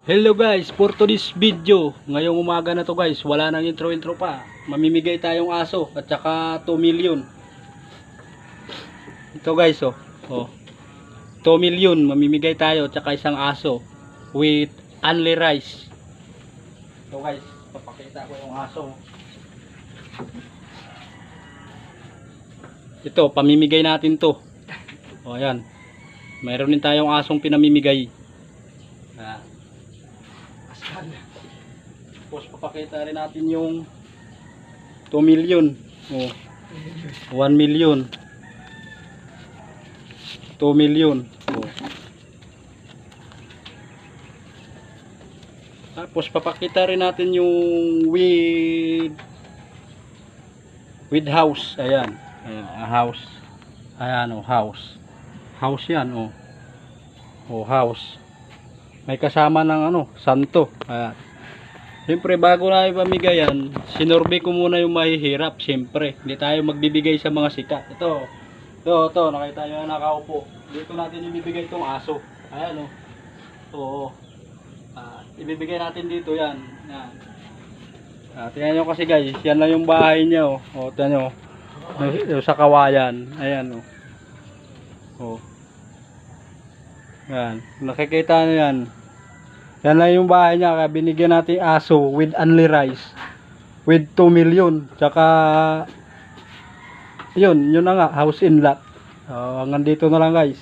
Hello guys, for today's video, ngayong umaga na to guys, wala nang intro pa. Mamimigay tayong aso at saka 2 million. Ito guys oh. 2 million mamimigay tayo at saka isang aso with only rice. Ito guys, papakita ko yung aso. Ito, pamimigay natin to. O ayan. Mayroon din tayong asong pinamimigay. Tapos papakita rin natin yung 2 million. 1 million. 2 million. Tapos papakita rin natin yung with house. Ayan. Ayan, house. Ayan house. House yan house. May kasama ng santo. Ayan. Siyempre bago na ipamigay yan, sinorbe ko muna yung mahihirap. Siyempre, hindi tayo magbibigay sa mga sikat. Ito, nakita nyo na nakaupo. Dito natin ibibigay itong aso. Ayan ibibigay natin dito yan. Tingnan nyo kasi guys, yan lang yung bahay niya tingnan nyo, sa kawayan. Ayan yan, nakikita nyo yan. Yan lang yung bahay niya, kaya binigyan natin aso with only rice with 2 million. Tsaka yun na nga, house in lot. Hanggang dito na lang guys.